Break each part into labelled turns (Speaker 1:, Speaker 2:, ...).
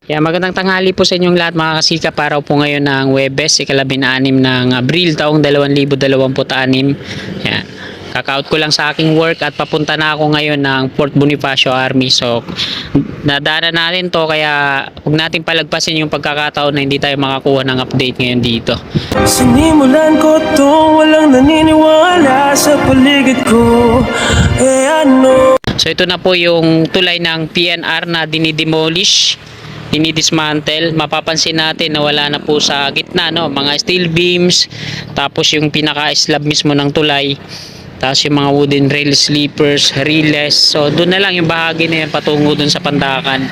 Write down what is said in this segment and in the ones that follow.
Speaker 1: Kaya magandang tanghali po sa inyong lahat mga kasika, para po ngayon ng Webes, ika-16 ng Abril taong 2026. Yan. Kaka-out ko lang sa aking work at papunta na ako ngayon ng Fort Bonifacio Army. So, nadaanan natin to, kaya huwag natin palagpasin yung pagkakataon na hindi tayo makakuha ng update ngayon dito.
Speaker 2: Sinimulan ko to, walang naniniwala sa paligid ko. Ano?
Speaker 1: So, ito na po yung tulay ng PNR na dinidemolish, dinidismantle. Mapapansin natin na wala na po sa gitna, no, mga steel beams, tapos yung pinaka-slab mismo ng tulay, tapos yung mga wooden rail sleepers, relays. So doon na lang yung bahagi na yan patungo doon sa Pandakan.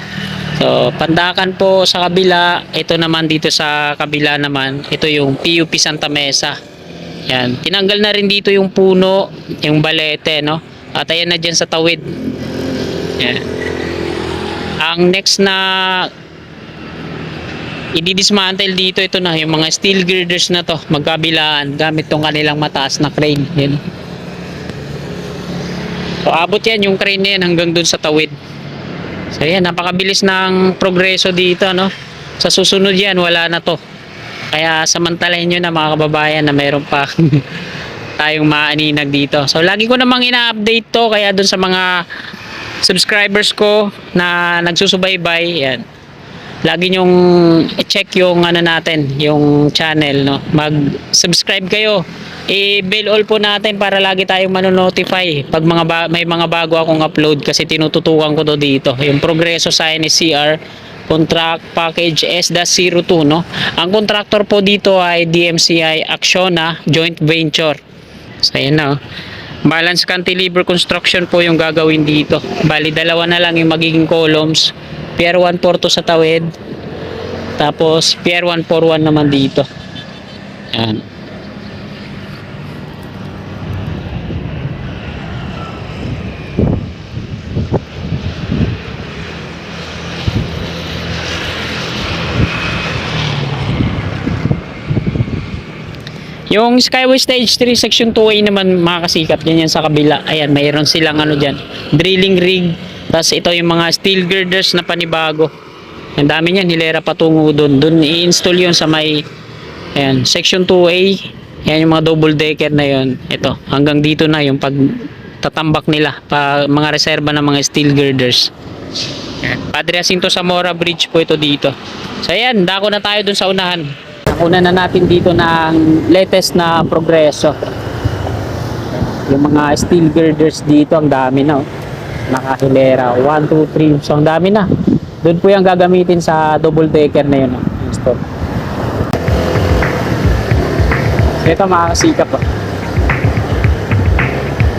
Speaker 1: So Pandakan po sa kabila, ito naman dito sa kabila naman, ito yung PUP Santa Mesa. Yan, tinanggal na rin dito yung puno, yung balete, no, at ayan na dyan sa tawid. Yan. Ang next na i-dismantle dito, ito na yung mga steel girders na to, magkabilaan gamit tong kanilang mataas na crane. Yan. So abot yan yung crane na yan hanggang dun sa tawid. So yan, napakabilis ng progreso dito, no. Sa susunod yan, wala na to. Kaya samantalahin nyo na mga kababayan na mayroon pa tayong maaninag dito. So lagi ko namang ina-update to, kaya dun sa mga subscribers ko na nagsusubaybay, yan, lagi nyong i-check yung natin, yung channel, no. Mag-subscribe kayo. I-bell all po natin para lagi tayong mano-notify pag may mga bago akong upload, kasi tinututukan ko to dito. Yung progreso sa NSCR contract package S-02, no. Ang contractor po dito ay DMCI Acciona Joint Venture. So ayan na, balance cantilever construction po yung gagawin dito. Bali dalawa na lang yung magiging columns. Pier 142 sa tawid, tapos Pier 141 naman dito. Yan. Yung Skyway Stage 3 Section 2A naman mga kasikap, yan sa kabila. Ayan, mayroon silang dyan, drilling rig. Tapos ito yung mga steel girders na panibago. Ang dami niyan, hilera patungo doon. Doon i-install yun sa may, ayan, Section 2A. Yan yung mga double decker na yun. Ito, hanggang dito na yung pagtatambak nila, mga reserba ng mga steel girders. Ayan. Padre Jacinto Zamora Bridge po ito dito. So ayan, dako na tayo doon sa unahan. Una na natin dito ng latest na progreso. Yung mga steel girders dito, ang dami na, oh. Nakahilera 1, 2, 3, so ang dami na. Doon po yung gagamitin sa double decker na yun, oh, install. So ito mga kasikap, oh.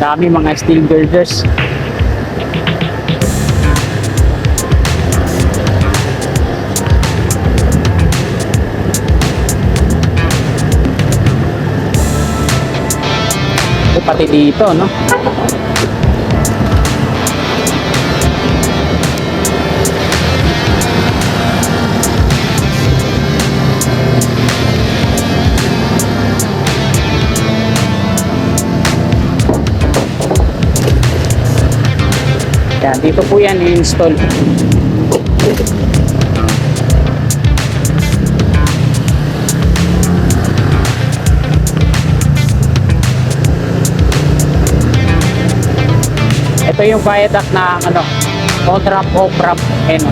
Speaker 1: Dami mga steel girders. Pati dito, no. Yan, dito po yan i-install. Ito yung viaduct na on-ramp, off-ramp, ano.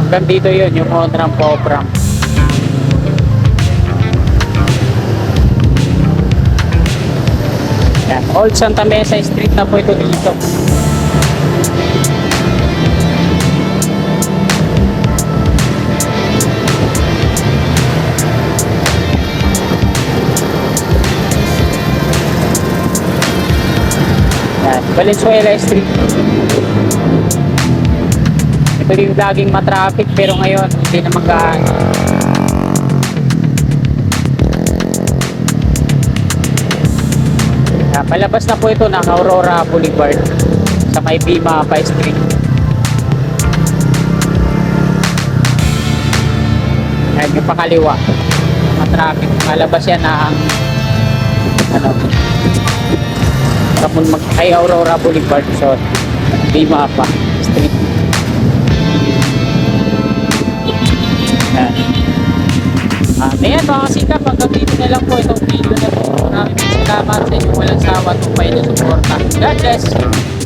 Speaker 1: Hanggang dito yun, yung on-ramp, off-ramp. Yan, Old Santa Mesa Street na po ito dito. Yan, Valenzuela Street. Ito yung laging matraffic, pero ngayon hindi na gaano. Palabas na po ito ng Aurora Boulevard. sa may Bimapa Street. Ayan yung pakaliwa. Mga traffic. Malabas yan ng ano, Ramon ay Aurora Boulevard. So, Bimapa Street. Ayan. Ayan mga kasikap, hanggang dito na lang po itong video na po. Maraming salamat sa inyong walang sawa at upay na suporta. God bless!